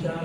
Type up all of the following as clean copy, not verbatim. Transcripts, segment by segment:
4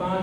5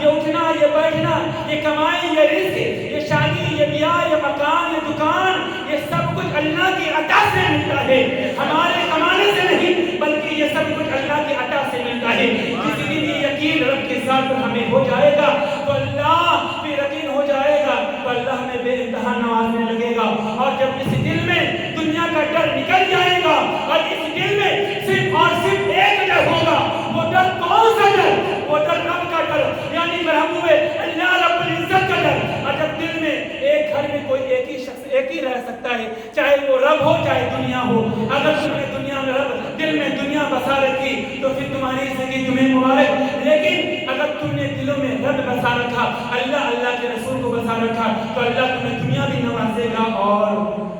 یہ اٹھنا، یہ بیٹھنا، یہ کمائی، یہ رزق، یہ شادی، یہ بیاہ، یہ مکان، یہ دکان، یہ سب کچھ اللہ کی عطا سے ملتا ہے، ہمارے کمانے سے نہیں، بلکہ یہ سب کچھ اللہ کی عطا سے ملتا ہے۔ کسی دن یہ یقین رب کے ساتھ ہمیں ہو جائے گا تو اللہ پہ یقین ہو جائے گا تو اللہ ہمیں بے انتہا نوازنے لگے گا، اور جب اس دل میں دنیا کا ڈر نکل جائے گا اور اس دل میں صرف اور صرف ایک ڈر ہوگا، وہ ڈر کون سا ڈر؟ وہ ڈر رب کا ڈر، یعنی محبوب اللہ رب العزت کا ڈر۔ اور جب دل میں ایک گھر میں کوئی ایک ہی شخص ایک ہی رہ سکتا ہے، چاہے وہ رب ہو چاہے دنیا ہو، اگر تم نے دنیا میں رب دل میں دنیا بسا رکھی تو پھر تمہاری زندگی تمہیں مبارک، لیکن اگر تم نے دلوں میں رب بسا رکھا، اللہ کے رسول کو بسا رکھا، تو اللہ تمہیں دنیا بھی نوازے گا اور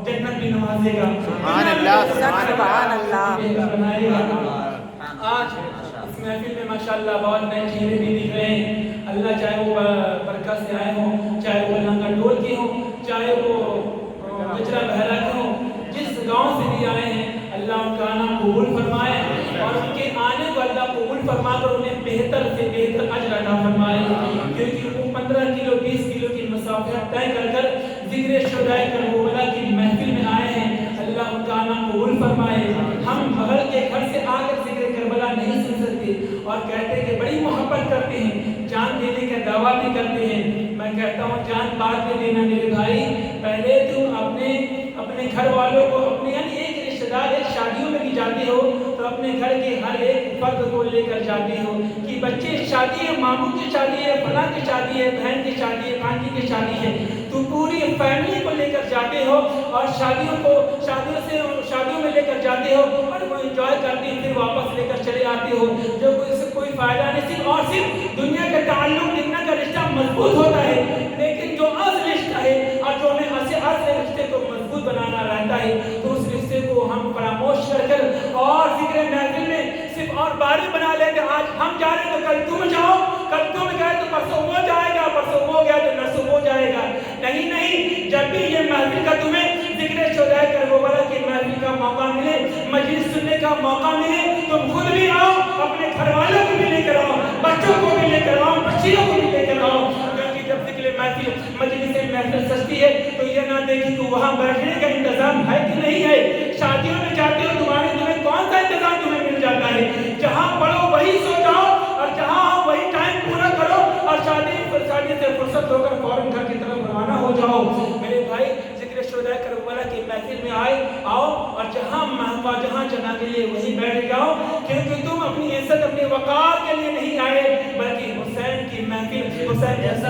جنت بھی نوازے گا، سبحان اللہ، سبحان اللہ بنائے گا۔ آج اس محفل میں ماشاءاللہ بہت نئے چہرے بھی دکھ رہے ہیں، اللہ چاہے وہ برکت سے آئے ہوں، چاہے وہ لنگا ڈول کے ہوں، چاہے وہ کچرا بہرا کے ہوں، جس گاؤں سے بھی آئے ہیں اللہ ان کا آنا قبول فرمائے، اور ان کے آنے کو اللہ قبول فرما کر انہیں بہتر سے بہتر اجر عطا فرمائے، کیونکہ وہ 15 کلو 20 کلو کی مسافت طے کر کر ذکر شہدائے کربلا کی محفل میں آئے ہیں، اللہ ان کا آنا قبول فرمائے۔ ہم بغل کے گھر سے آ کر ذکر کربلا نہیں سن سکتے اور کہتے کہ بڑی محبت کرتے ہیں، جان دینے کا دعویٰ بھی کرتے ہیں، میں کہتا ہوں جان بعد میں دینا میرے بھائی، پہلے تم اپنے گھر والوں کو، اپنے یعنی ایک رشتہ دار ایک شادیوں میں بھی جاتے ہو تو اپنے گھر کے ہر ایک فرد کو لے کر جاتے ہو کہ بچے شادی ہے، ماموں کی شادی ہے، فلاں کی شادی ہے، بہن کی شادی ہے، بھانجی کی شادی ہے، تو پوری فیملی کو لے کر جاتے ہو اور شادیوں میں لے کر جاتے ہو اور وہ انجوائے کرتے ہیں، پھر واپس لے کر چلے آتے ہو، جو کوئی فائدہ نہیں، صرف اور صرف دنیا کے تعلق دنیا کا رشتہ مضبوط ہوتا ہے، لیکن جو اصل رشتہ ہے اور جو ہمیں اصل رشتے کو مضبوط بنانا رہتا ہے تو اس رشتے کو ہم فراموش کر اور ذکر محفل میں صرف اور باری بنا لیتے، آج ہم جا رہے تو کل تم جاؤ، کل تم گئے تو پرسوں وہ جائے گا، پرسوں وہ گیا تو نرسوں وہ جائے گا، نہیں، جب بھی یہ محفل کا تمہیں ذکر شہدائے کربلا کی محفل کا موقع ملے، مجلس سننے کا موقع ملے، تم خود بھی آؤ، اپنے گھر والوں کو بھی لے کر آؤ، بچوں کو بھی لے کر آؤ، بچیوں کو بھی لے کر آؤ، کیونکہ جب ذکر محفل مجلس محفل سجتی ہے تو یہ نہ دیکھیں کہ وہاں بیٹھنے کا انتظام ہے کہ نہیں ہے، شادیوں میں جاتے ہو تمہیں کون سا انتظام تمہیں مل جاتا ہے، جہاں پڑھو وہی سو جاؤ اور جہاں آؤ وہی ٹائم پورا کرو اور شادی سے فرصت ہو کر فوراً گھر کی طرف روانہ ہو جاؤ۔ میرے بھائی ذکر شہدائے کربلا کی محفل میں آؤ اور جہاں جگہ کے لیے وہیں بیٹھ جاؤ، کیونکہ تم اپنی عزت اپنے وقار کے لیے نہیں آئے بلکہ حسین کی محفل، حسین جیسا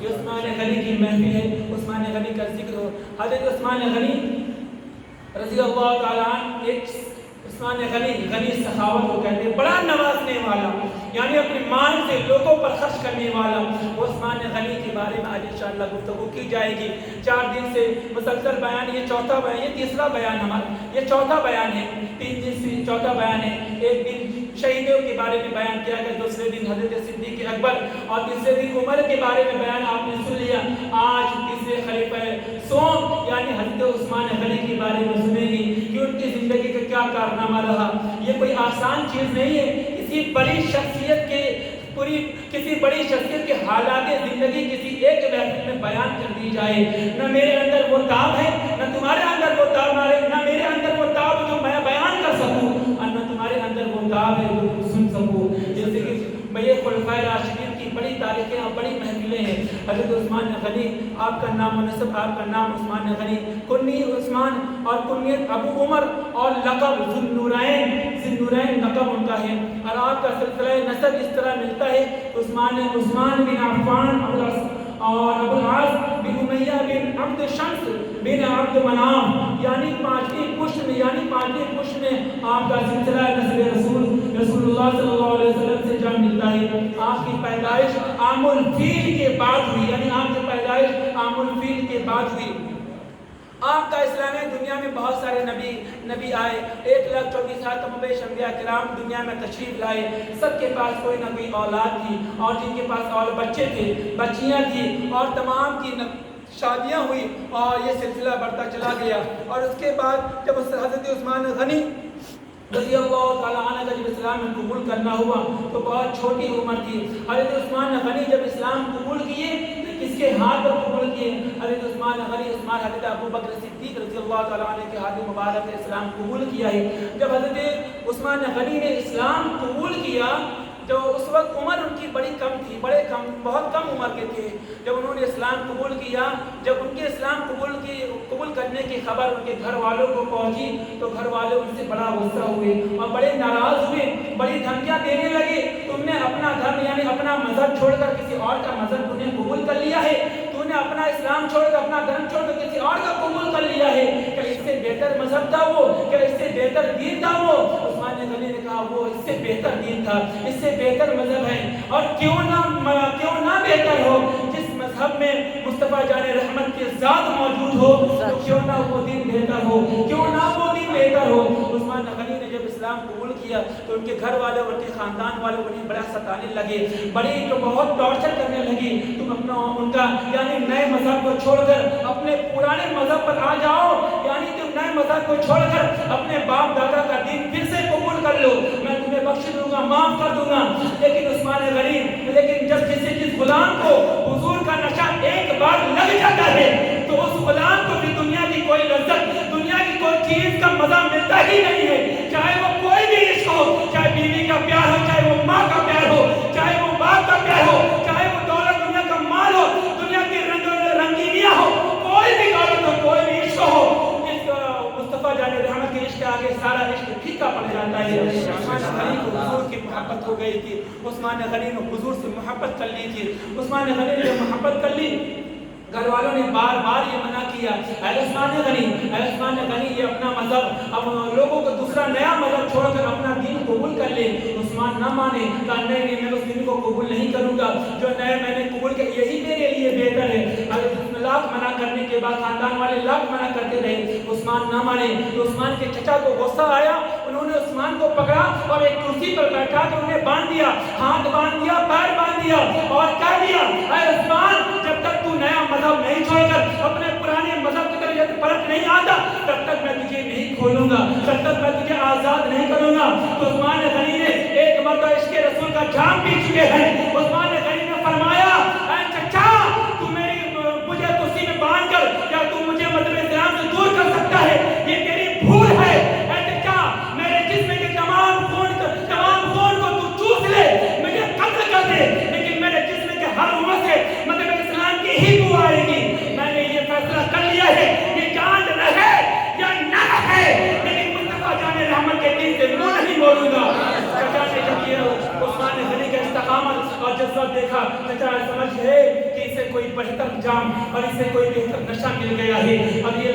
یہ عثمان غنی کی محفل ہے، عثمان غنی کا ذکر ہو، حضرت عثمان غنی رضی اللہ تعالیٰ عنہ، ایک عثمان غنی سخاوت کو کہتے ہیں، بڑا نوازنے والا، یعنی اپنے مال سے لوگوں پر خرچ کرنے والا، وہ عثمان غنی کے بارے میں آج انشاءاللہ گفتگو کی جائے گی۔ 4 دن سے مسلسل بیان، یہ چوتھا بیان، یہ تیسرا بیان ہمارا، یہ چوتھا بیان ہے، 3 دن سے چوتھا بیان ہے۔ ایک دن شہیدوں کے بارے میں بیان کیا گیا، دوسرے دن حضرت صدیق اکبر اور تیسرے دن عمر کے بارے میں بیان آپ نے سن لیا۔ آج تیسرے خلیفہ سوم یعنی حضرت عثمان غنی کے بارے میں سنیں گی کہ ان کی زندگی کا کیا کارنامہ رہا۔ یہ کوئی آسان چیز نہیں ہے، کسی بڑی شخصیت کے حالات زندگی کسی ایک محفل میں بیان کر دی جائے، نہ میرے اندر وہ تاب ہے، نہ تمہارے اندر وہ تاب، نہ میرے اندر وہ تاب جو میں بیان کر سکوں اور نہ تمہارے اندر وہ تاب ہے جو تم سن سکو۔ جیسے کہ یہ خلفائے راشدین کی بڑی تاریخیں اور بڑی محفلیں ہیں۔ حضرت عثمان غنی، آپ کا نام و نسب، آپ کا نام عثمان غنی، کنی عثمان اور کنیت ابو عمر اور لقب ذوالنورین لقب ان کا ہے، اور آپ کا سلسلہ نسب اس طرح ملتا ہے، عثمان بن عفان اور ابو العاص بن امیہ بن عبد شمس بن عبد مناف، یعنی پانچویں پشت میں آپ کا سلسلہ نسب رسول اللہ صلی اللہ علیہ وسلم سے جا ملتا ہے۔ آپ کی پیدائش عام الفیل کے بعد ہوئی، یعنی آپ کی پیدائش عام الفیل کے بعد ہوئی۔ آپ کا اسلامی دنیا میں بہت سارے نبی آئے، 1,24,000 کم بیش انبیاء کرام دنیا میں تشریف لائے، سب کے پاس کوئی نہ کوئی اولاد تھی، اور جن کے پاس اور بچے تھے، بچیاں تھیں، اور تمام کی شادیاں ہوئی اور یہ سلسلہ بڑھتا چلا گیا۔ اور اس کے بعد جب حضرت عثمان غنی رضی اللہ تعالیٰ عنہ کا جب اسلام میں قبول کرنا ہوا تو بہت چھوٹی عمر تھی. حضرت عثمان غنی جب اسلام قبول کیے تو کس کے ہاتھ پر قبول کیے؟ حضرت عثمان غنی حضرت ابو بکر صدیق رضی اللہ تعالیٰ عنہ کے ہاتھ مبارک سے اسلام قبول کیا ہے. جب حضرت عثمان غنی نے اسلام قبول کیا تو اس وقت عمر ان کی بڑی کم تھی، بہت کم عمر کے تھے. جب انہوں نے اسلام قبول کیا، جب ان کے اسلام قبول کرنے کی خبر ان کے گھر والوں کو پہنچی تو گھر والے ان سے بڑا غصہ ہوئے اور بڑے ناراض ہوئے، بڑی دھمکیاں دینے لگے. تم نے اپنا دھرم یعنی اپنا مذہب چھوڑ کر کسی اور کا مذہب تم نے قبول کر لیا ہے، تو نے اپنا اسلام چھوڑ کر اپنا دھرم چھوڑ کر کسی اور کا قبول کر لیا ہے. کیا اس سے بہتر مذہب تھا وہ؟ کیا اس سے بہتر دین تھا وہ؟ عثمان غنی نے کہا وہ اس سے بہتر دین تھا، اس سے بہتر مذہب ہے. اور کیوں نہ بہتر ہو؟ جس مذہب میں مصطفیٰ جان رحمت کی ذات موجود ہو تو کیوں نہ وہ دین بہتر ہو، کیوں نہ وہ دین بہتر ہو. عثمان غنی نے جب اسلام قبول کیا تو ان کے گھر والے اور ان کے خاندان والے انہیں بڑا ستانے لگے، بہت ٹارچر کرنے لگی. تم اپنا ان کا یعنی نئے مذہب کو چھوڑ کر اپنے پرانے مذہب پر آ جاؤ، یعنی تم نئے مذہب کو چھوڑ کر اپنے باپ دادا کا دین پھر سے قبول کر لو، میں تمہیں بخش دوں گا، معاف کر دوں گا. لیکن عثمان غنی جب جس غلام کو حضور کا نشہ ایک بار لگ جاتا ہے تو اس غلام کو بھی دنیا کی کوئی لذت، دنیا کی کوئی چیز کا مزہ ملتا ہی نہیں ہے. چاہے وہ کوئی بھی عشق ہو، چاہے بیوی کا پیار ہو، چاہے وہ ماں کا پیار ہو، چاہے وہ باپ کا پیار ہو، چاہے وہ دولت دنیا کا مال ہو، دنیا کی رنگینیاں ہو، کوئی بھی دولت ہو، کوئی بھی عشق ہو، مصطفیٰ جان رحمت کے عشق کے آگے سارا عشق پھیکا پڑ جاتا ہے. عثمان غنی کو حضور کی محبت ہو گئی تھی، عثمان غنی نے حضور سے محبت کر لی تھی. عثمان غنی نے محبت کر لی، گھر والوں نے بار بار یہ منع کیا، اے عثمان غنی یہ اپنا مذہب، اب لوگوں کو دوسرا نیا مذہب چھوڑ کر اپنا دین قبول کر لے. عثمان نہ مانے، کہا نہیں میں اس دین کو قبول نہیں کروں گا، جو نئے میں نے قبول کیا یہی میرے لیے بہتر ہے. اگر لاکھ منع کرنے کے بعد خاندان والے لاکھ منع کرتے رہے، عثمان نہ مانے. تو عثمان کے چچا کو غصہ آیا، انہوں نے عثمان کو پکڑا اور ایک کرسی پر بیٹھا کر انہیں باندھ دیا، ہاتھ باندھ دیا، پیر باندھ دیا اور کہہ دیا اے عثمان جب تک تو نیا مذہب نہیں چھوڑ کر اپنے پرانے مذہب کی طرف پلٹ نہیں آتا تب تک میں تجھے نہیں کھولوں گا، تب تک میں تجھے آزاد نہیں کروں گا. تو عثمان غنی نے ایک مرتبہ عشق رسول کا جام پی چکے ہیں. عثمان غنی نے فرمایا اے چچا تو مجھے کرسی میں باندھ کر کیا تو مجھے مذہب اسلام سے دور کر سکتا ہے؟ یہ تیری بھول ہے. اے چچا میرے جسم کے تمام خون کو تو چوس لے، مجھے قتل کر دے، لیکن میرے جسم کے ہر عضو سے مذہب اسلام کی ہی بو آئے گی. میں نے یہ فیصلہ کر لیا ہے، یہ جان رہے یا نہ رہے لیکن مصطفیٰ جان رحمت کے دین سے منہ نہیں موڑوں گا. چچا نے جب یہ عثمان غنی کا استقامت اور جذبہ دیکھا، چچا سمجھ گئے کہ اسے کوئی بہتر جام اور اسے کوئی بہتر نشہ مل گیا ہے، اب یہ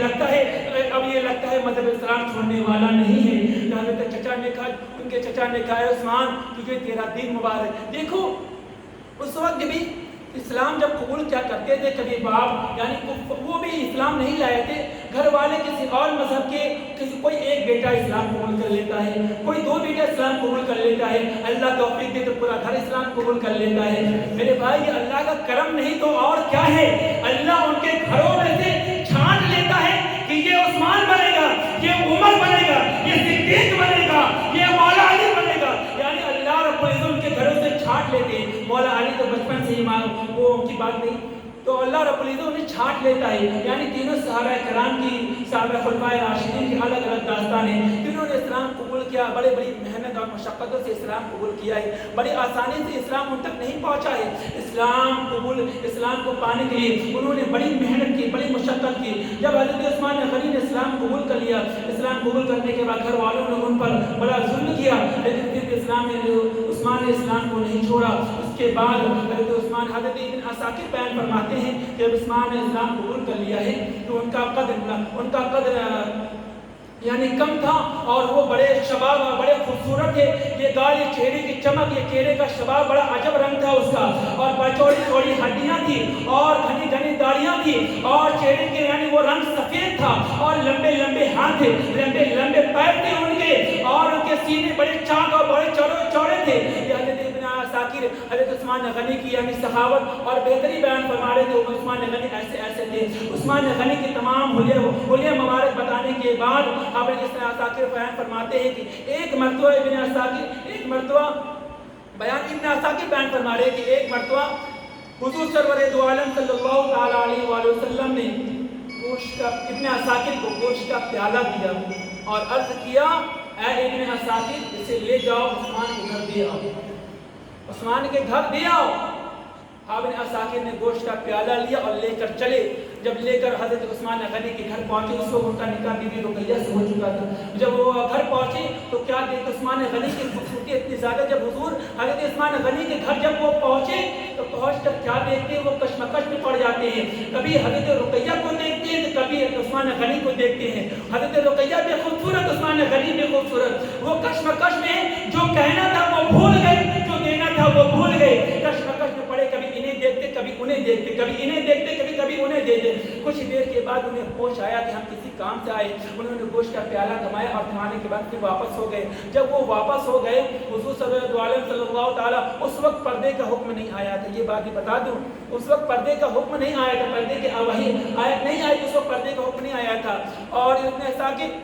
لگتا ہے مذہب اسلام چھوڑنے والا نہیں ہے. حضرت چچا نے کہا، ان کے چچا نے کہا عثمان تجھے تیرا دین مبارک. دیکھو اس وقت بھی اسلام جب قبول کیا کرتے تھے کبھی باپ یعنی وہ بھی اسلام نہیں لائے تھے، گھر والے کسی اور مذہب کے کوئی ایک بیٹا اسلام قبول کر لیتا ہے، کوئی دو بیٹا اسلام قبول کر لیتا ہے، اللہ توفیق دے تو پورا گھر اسلام قبول کر لیتا ہے. میرے بھائی یہ اللہ کا کرم نہیں تو اور کیا ہے. اللہ ان کے گھروں میں سے چھانٹ لیتا ہے کہ یہ عثمان بنے گا، یہ عمر بنے گا، یہ صدیق بنے گا، یہ مولا علی بنے گا. یعنی اللہ رب العزت ان کے گھروں سے چھانٹ لیتے ہیں. مولا علی تو بچپن سے ہی وہ ان کی بات نہیں، تو اللہ رب العزت انہیں چھانٹ لیتا ہے. یعنی تینوں صحابہ کرام کی، صحابہ خلفائے راشدین کی الگ الگ داستان ہے. جنہوں نے اسلام قبول کیا، بڑی محنت اور مشقتوں سے اسلام قبول کیا ہے، بڑی آسانی سے اسلام ان تک نہیں پہنچا ہے. اسلام کو پانے کے لیے انہوں نے بڑی محنت کی، بڑی مشقت کی. جب حضرت عثمان غنی نے اسلام قبول کر لیا، اسلام قبول کرنے کے بعد گھر والوں نے ان پر بڑا ظلم کیا، لیکن پھر عثمان نے اسلام کو نہیں چھوڑا. اس کے بعد حضرت عثمان، حضرت ابن عساکر بیان فرماتے ہیں کہ جب عثمان نے اسلام قبول کر لیا ہے تو ان کا قدر یعنی کم تھا اور وہ بڑے شباب بڑے خوبصورت تھے. یہ گال، یہ چہرے کی چمک، یہ چہرے کا شباب بڑا عجب رنگ تھا اس کا، اور بڑی چوڑی ہڈیاں تھی اور گھنی داڑیاں تھی اور چہرے کے یعنی وہ رنگ سفید تھا اور لمبے ہاتھ تھے، لمبے پیر تھے ان کے، اور ان کے سینے بڑے چاک اور بڑے چوڑے تھے. حضرت ابن عساکر حضرت عثمان غنی کی یعنی سخاوت اور بہتری بیان فرما رہے تھے. عثمان غنی ایسے ایسے تھے. عثمان غنی کے تمام حلیہ مبارک بتانے کے بعد آپ اس طرح عساکر بیان فرماتے ہیں کہ ایک مرتبہ ابن عساکر بیان فرما رہے کہ ایک مرتبہ حضور سرور دو عالم صلی اللہ تعالی علیہ وآلہ وسلم نے ابن عساکر کو گوشت کا پیالہ دیا اور عرض کیا اے ابن عساکر اسے لے جاؤ عثمان کے گھر دے آؤ. عثمان کے گھر دے آؤ. ابن عساکر نے گوشت کا پیالہ لیا اور لے کر چلے. جب لے کر حضرت عثمان غنی کے گھر پہنچے اس وقت ان کا نکاح بی بی رقیہ سے ہو چکا تھا. جب وہ گھر پہنچے تو کیا دیکھ عثمان غنی کی خوبصورتی اتنی زیادہ. جب حضور حضرت عثمان غنی کے گھر جب وہ پہنچے تو پہنچ کر کیا دیکھتے ہیں وہ کشمکش میں پڑ جاتے ہیں. کبھی حضرت رقیہ کو دیکھتے ہیں تو کبھی عثمان غنی کو دیکھتے ہیں. حضرت رقیہ بھی خوبصورت عثمان غنی بھی خوبصورت. وہ کشمکش میں جو کہنا تھا وہ بھول گئے جو دینا تھا وہ بھول گئے. کشمکش میں پڑے کبھی انہیں دیکھتے کبھی انہیں دیکھتے کبھی انہیں دیکھتے کبھی انہیں دیکھتے. کچھ دیر کے بعد انہیں ہوش آیا کہ ہم کسی کام سے آئے. انہوں نے گوشت کا پیالہ تھمایا اور تھمانے کے بعد پھر واپس ہو گئے. جب وہ واپس ہو گئے حضور صلی اللہ تعالی اس وقت پردے کا حکم نہیں آیا تھا. یہ بات بتا دوں اس وقت پردے کا حکم نہیں آیا تھا. پردے کی وحی آیت نہیں آئی اس وقت پردے کا حکم نہیں آیا تھا. اور ابن عساکر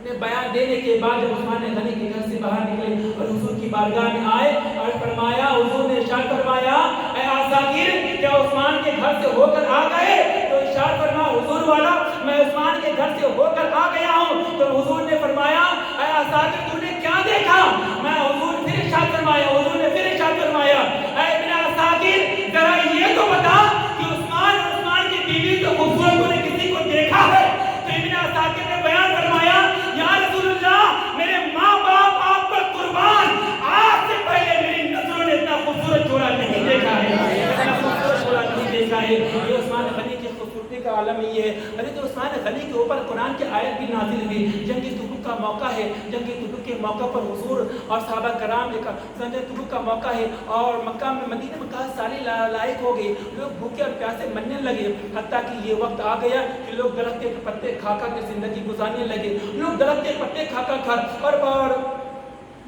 نے بیان دینے کے بعد جب عثمان غنی کے گھر سے باہر نکلے اور حضور کی بارگاہ میں آئے اور فرمایا حضور نے ارشاد فرمایا اے عساکر کیا عثمان کے گھر سے ہو کر آ گئے؟ تو ارشاد فرمایا حضور والا میں عثمان کے گھر سے ہو کر آ گیا ہوں. تو حضور نے فرمایا اے عساکر تو نے کیا دیکھا؟ میں حضور پھر ارشاد فرمایا حضور نے پھر ارشاد فرمایا اے ابن عساکر ذرا یہ تو بتا کہ عثمان کی بیوی تو خوبصورت تو نے کسی کو دیکھا ہے؟ تو ابن عساکر نے بیان فرمایا یا رسول اللہ میرے ماں باپ آپ پر قربان آج سے پہلے میری نظروں نے اتنا خوبصورت جوڑا نہیں دیکھا ہے. اتنا خوبصورت جوڑا نہیں دیکھا ہے. یہ عثمان غنی کی خوبصورتی کا عالم ہی ہے. حضرت عثمان غنی کے اوپر قرآن کی آیت بھی نازل ہوئی. جنگ تبوک کا موقع ہے. جنگ تبوک کے موقع پر حضور اور صحابہ کرام جنگ تبوک کا موقع ہے اور مکہ میں مدینہ میں کہا ساری لائق ہو گئی. لوگ بھوکے اور پیاسے مرنے لگے حتیٰ کہ یہ وقت آ گیا کہ لوگ درخت کے پتے کھا کھا کے زندگی گزارنے لگے. لوگ درخت کے پتے کھا کھا اور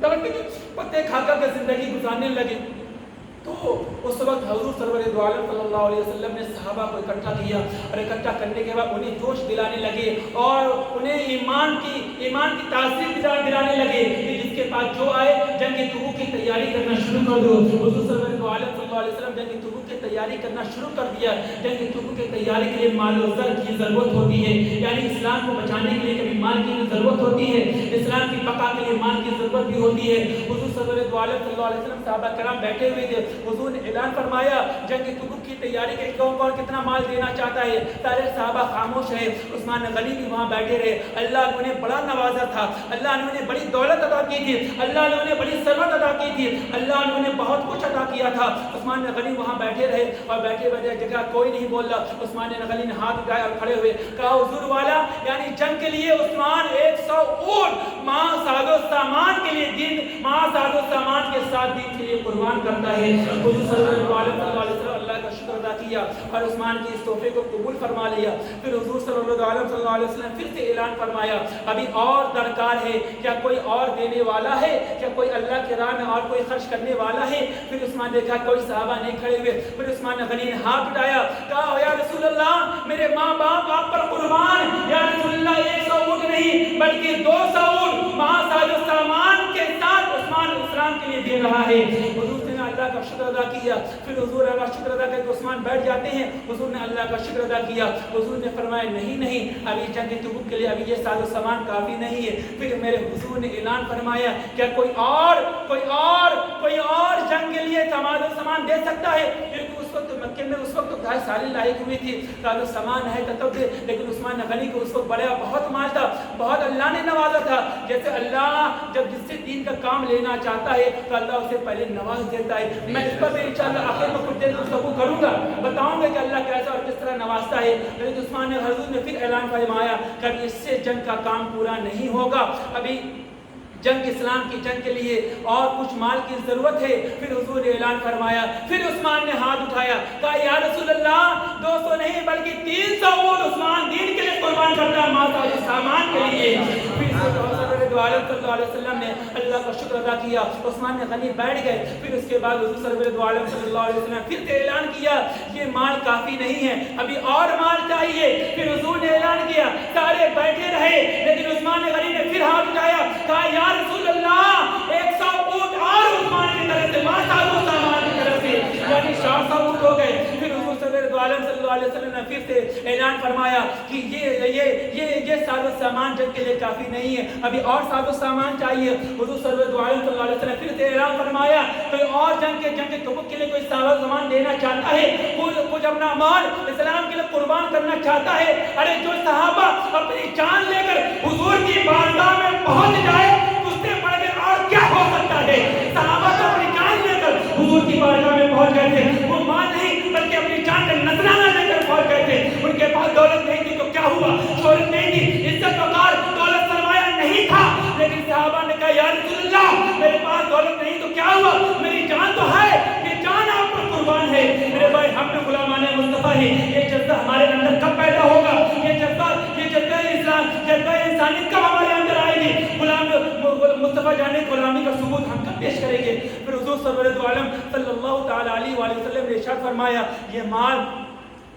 درخت کے پتے کھا کھا کے زندگی گزارنے لگے. تو اس وقت حضور سرور دو عالم صلی اللہ علیہ وسلم نے صحابہ کو اکٹھا کیا اور اکٹھا کرنے کے بعد انہیں جوش دلانے لگے اور انہیں ایمان کی تاثیر دلانے لگے کہ جس کے پاس جو آئے جنگ تبوک کی تیاری کرنا شروع کر دو. حضور سرور دو عالم صلی اللہ علیہ وسلم جنگ تبوک کی تیاری کرنا شروع کر دیا. جنگ تبوک کی تیاری کے لیے مال و زر کی ضرورت ہوتی ہے. یعنی اسلام کو بچانے کے لیے کبھی مال کی ضرورت ہوتی ہے. اسلام کی بقا کے لیے مال کی ضرورت بھی ہوتی ہے. حضور سرور دو عالم صلی اللہ علیہ وسلم صحابہ کرام بیٹھے ہوئے تھے. حضور نے اعلان فرمایا جنگ تبوک کی تیاری کے کون کون کتنا مال دینا چاہتا ہے. سارے صحابہ خاموش رہے. عثمان غنی بھی وہاں بیٹھے رہے. اللہ نے انہیں بڑا نوازا تھا. اللہ نے انہیں بڑی دولت عطا کی تھی. اللہ نے انہیں بڑی ثروت عطا کی تھی. اللہ نے انہیں بہت کچھ عطا کیا تھا. عثمان غنی وہاں بیٹھے رہے اور بیٹھے جگہ کوئی نہیں بول رہا. عثمان غنی نے ہاتھ اٹھایا اور کھڑے ہوئے کہا حضور والا یعنی جنگ کے لیے عثمان 100 اونٹ ماں ساز و سامان کے لیے دین ماں ساز و سامان کے ساتھ دین کے لیے قربان کرتا ہے. حضور صلی اللہ علیہ وسلم اللہ کا شکر ادا کیا اور عثمان کی اس تحفے کو قبول فرما لیا. پھر حضور صلی اللہ علیہ وسلم پھر سے اعلان فرمایا ابھی اور درکار ہے. کیا کوئی اور دینے والا ہے؟ کیا کوئی اللہ کے راہ میں اور کوئی خرچ کرنے والا ہے؟ پھر عثمان نے کہا کوئی صحابہ نہیں کھڑے ہوئے. پھر عثمان غنی نے ہاتھ اٹھایا کہا یا رسول اللہ میرے ماں باپ آپ پر قربان. یا رسول اللہ 100 اونٹ نہیں بلکہ 200 اونٹ ماں ساز و سامان کے ساتھ عثمان اسلام کے لیے دے رہا ہے. حضور نے اللہ کا شکر ادا کیا. پھر حضور اللہ شکر ادا کر کے عثمان بیٹھ جاتے ہیں. حضور نے اللہ کا شکر ادا کیا. حضور نے فرمایا نہیں ابھی جنگ تبوک کے لیے ابھی یہ ساز و سامان کافی نہیں ہے. پھر میرے حضور نے اعلان فرمایا کیا کوئی اور جنگ کے لیے ساز و سامان دے سکتا ہے؟ کیونکہ اس وقت مکے میں اس وقت تو گائے ساری لائق ہوئی تھی. ساز و سامان ہے تب دے. لیکن عثمان غنی کو اس وقت بڑا بہت مال تھا. بہت اللہ نے نوازا تھا. جیسے اللہ جب جس سے دین کا کام لینا چاہتا ہے تو اللہ اسے پہلے نواز دیتا ہے. میں اس پر انشاءاللہ آخر میں کچھ دیر گفتگو کروں گا بتاؤں گا کہ اللہ کیسا اور کس طرح نوازتا ہے. لیکن عثمان حضور نے پھر اعلان فرمایا کہ اس سے جنگ کا کام پورا نہیں ہوگا. ابھی جنگ اسلام کی جنگ کے لیے اور کچھ مال کی ضرورت ہے. پھر حضور نے اعلان فرمایا. پھر عثمان نے ہاتھ اٹھایا کہا یا رسول اللہ 200 نہیں بلکہ 300 اونٹ عثمان دین کے لیے قربان کرتا ہے مال اور سامان کے لیے. پھر عالم صلی اللہ علیہ وسلم نے اللہ کا شکر ادا کیا. عثمان غنی بیٹھ گئے. پھر اس کے بعد حضور سرور عالم صلی اللہ علیہ وسلم پھر سے اعلان کیا یہ مال کافی نہیں ہے, ابھی اور مال چاہیے. پھر حضور نے اعلان کیا, سارے بیٹھے رہے, لیکن عثمان غنی نے پھر ہاتھ اٹھایا, کہا یا رسول اللہ 100 اونٹ اور عثمان کی طرف سے, سامان کی طرف سے, یعنی 400 اونٹ ہو گئے. پھر حضور عالم صلی اللہ علیہ وسلم نے پھر سے اعلان فرمایا کہ یہ ساز و سامان جنگ کے لیے کافی نہیں ہے, ابھی اور ساز و سامان چاہیے. حضور صلی اللہ علیہ وسلم پھر سے اعلان فرمایا کوئی اور جنگ کے تبوک کے لیے کوئی ساز و سامان دینا چاہتا ہے, کچھ اپنا مال اسلام کے لیے قربان کرنا چاہتا ہے. ارے جو صحابہ اپنی جان لے کر حضور کی بارگاہ میں پہنچ جائے اس سے بڑھ کر اور کیا ہو سکتا ہے. صحابہ تو اپنی جان لے کر حضور کی بارگاہ میں پہنچ گئے تھے, وہ مال نہیں بلکہ اپنی جان کا نذرانہ لے کر پہنچ گئے تھے. ان کے پاس دولت نہیں تھی تو کیا ہوا, شہرت نہیں تھی, عزت وقار دولت سرمایہ نہیں تھا, لیکن صحابہ نے کہا یا رسول اللہ میرے پاس دولت نہیں تو کیا ہوا, میری جان تو ہے, یہ جان آپ پر قربان ہے. میرے بھائی ہم نے غلامان مصطفیٰ ہیں, یہ جذبہ ہمارے اندر کب پیدا ہوگا, یہ جذبہ اسلام جذبہ انسانیت کب ہمارے اندر آئے گی. غلام مصطفیٰ جانے غلامی کا ثبوت ہم کب پیش کریں گے. پھر حضور صلی اللہ تعالی علیہ وآلہ وسلم نے ارشاد فرمایا یہ مال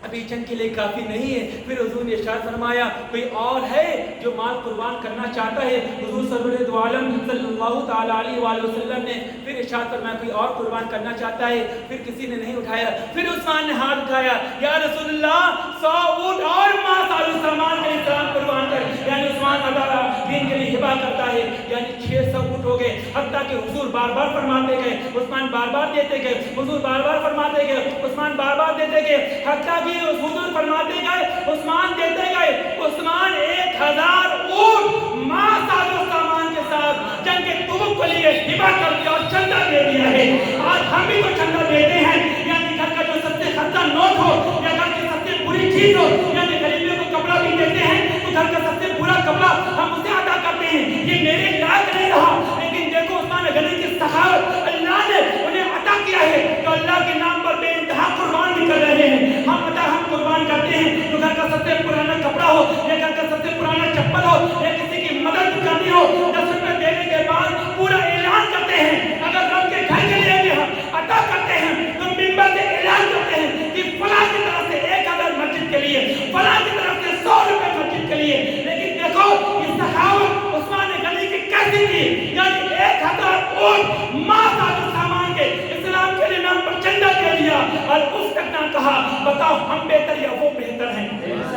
ابھی جنگ کے لیے کافی نہیں ہے. پھر حضور نے ارشاد فرمایا کوئی اور ہے جو مال قربان کرنا چاہتا ہے. حضور صلی اللہ تعالی علیہ وآلہ وسلم نے پھر ارشاد فرمایا کوئی اور قربان کرنا چاہتا ہے. پھر کسی نے نہیں اٹھایا. پھر عثمان نے ہاتھ اٹھایا, یا رسول اللہ 100 اونٹ اور مال سامان کا اسلام قربان کر. یعنی عثمان اللہ دین کے لیے ہبہ کرتا ہے, یعنی 600 اونٹ ہو گئے. حتیٰ کہ حضور بار بار فرماتے گئے, عثمان بار بار دیتے گئے, حضور بار بار فرماتے گئے, عثمان بار بار دیتے گئے. حتیٰ حضور فرماتے گئے, عثمان دیتے گئے. عثمان 1000 اونٹ ماں ساز و سامان کے ساتھ جنگ کے تبوک کے لیے ہبہ کر دیا اور چندہ دے دیا ہے. آج ہم بھی تو چندہ دیتے ہیں, یعنی گھر کا جو سب سے خرچہ نوٹ ہو یا گھر کی سب سے بری چیز ہو, یعنی غریبوں کو کپڑا بھی دیتے ہیں تو گھر کا سب سے برا کپڑا ہم اسے ادا کرتے ہیں. یہ میرے لائق نہیں رہا, لیکن دیکھو عثمان غنی کی سخاوت اللہ نے انہیں عطا کیا ہے تو اللہ کے نام پر بے انتہا قربان بھی کر رہے ہیں. ہم قربان کرتے ہیں تو گھر کا سب سے پرانا کپڑا ہو یا گھر کا سب سے پرانا چپل ہو یا کسی کی مدد کرنی ہو, 10 روپے دینے کے بعد پورا اعلان کرتے ہیں. اگر رب کے گھر کے لیے بھی ہم عطا کرتے ہیں تو ممبر سے اعلان کرتے ہیں کہ فلاں کی طرف سے 1000 مسجد کے لیے, فلاں کی طرف سے 100 روپے مسجد کے لیے. لیکن دیکھو یہ سخاوت عثمان غنی کی کیسی تھی, یعنی 1000 اونٹ ماں ساز و سامان کے اسلام کے لیے نام پر چندہ دے دیا اور اس تک نہ کہا بتاؤ ہم بہتر یا وہ بہتر ہیں,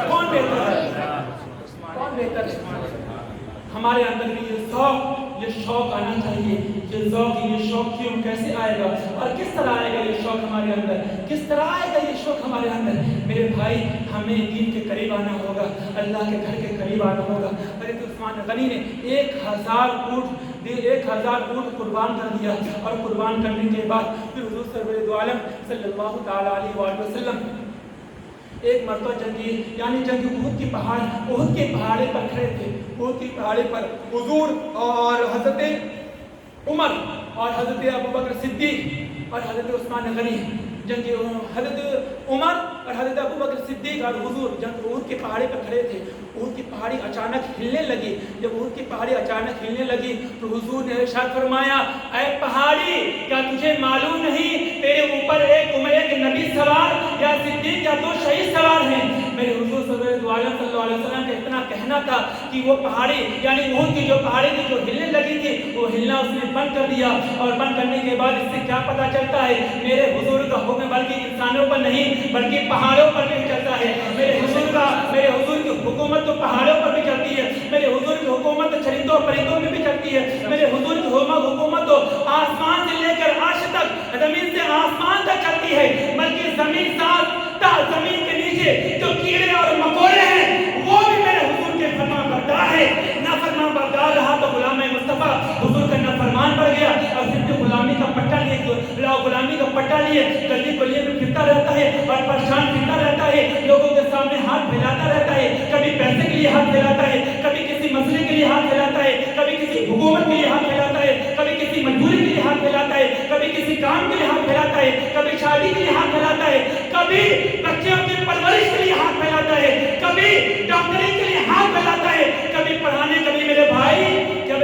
کون بہتر ہے, کون بہتر ہے. ہمارے اندر بھی یہ شوق آنا چاہیے. یہ شوق کیوں کیسے آئے گا اور کس طرح آئے گا یہ شوق ہمارے اندر, کس طرح آئے گا یہ شوق ہمارے اندر. میرے بھائی ہمیں دین کے قریب آنا ہوگا, اللہ کے گھر کے قریب آنا ہوگا. حضرت عثمان غنی نے 1000 اونٹ قربان کر دیا اور قربان کرنے کے بعد پھر حضور صلی اللہ تعالی علیہ وآلہ وسلم ایک مرتبہ جنگی یعنی جنگ احد کی پہاڑی پر کھڑے تھے. احد کی پہاڑی پر حضور اور حضرت عمر اور حضرت ابوبکر صدیق اور حضرت عثمان غنی, حضرت عمر اور حضرت ابوبکر صدیق اور حضور جنگ احد کی پہاڑی پر کھڑے تھے. احد کی پہاڑی اچانک ہلنے لگی. جب احد کی پہاڑی اچانک ہلنے لگی تو حضور نے ارشاد فرمایا اے پہاڑی کیا تجھے معلوم نہیں تیرے اوپر ایک نبی سوار یا صدیق یا 2 شہید سوار ہیں. میرے حضور صلی اللہ علیہ وسلم کا اتنا کہنا تھا کہ وہ پہاڑی یعنی احد کی جو پہاڑی تھی جو ہلنے لگی تھی وہ ہلنا اس نے بند کر دیا. اور بند کرنے کے بعد اس سے کیا پتا چلتا ہے میرے حضور کا حکم بلکہ انسانوں پر نہیں بلکہ پہاڑوں پر بھی چلتا ہے. میرے حضور کی حکومت تو پہاڑوں پر بھی چلتی ہے. میرے حضور کی حکومت تو چرندوں اور پرندوں میں بھی چلتی ہے. میرے حضور کی حکومت تو آسمان سے لے کر عرش تک, زمین سے آسمان تک چلتی ہے. بلکہ زمین کے نیچے جو کیڑے اور مکوڑے ہیں وہ بھی میرے حضور کے فرمان بردار ہے. نافرمان بردار رہا تو غلام مصطفیٰ حضور کا نافرمان بڑھ گیا اور صرف غلامی کا پٹا لیے گلی گلی میں پھرتا رہتا ہے اور پریشان پھرتا رہتا ہے. لوگوں کے سامنے ہاتھ پھیلاتا رہتا ہے, کبھی پیسے کے لیے ہاتھ پھیلاتا ہے, کبھی کسی مسئلے کے لیے ہاتھ پھیلاتا ہے, کبھی کسی حکومت کے لیے ہاتھ پھیلاتا ہے, کبھی کسی مجبوری کے لیے ہاتھ پھیلاتا ہے, کبھی کسی کام کے لیے ہاتھ پھیلاتا ہے, کبھی شادی کے لیے ہاتھ پھیلاتا ہے, کبھی بچوں کی پرورش کے لیے ہاتھ پھیلاتا ہے, کبھی ڈاکٹری کے لیے ہاتھ پھیلاتا ہے, کبھی پڑھانے, کبھی میرے بھائی جب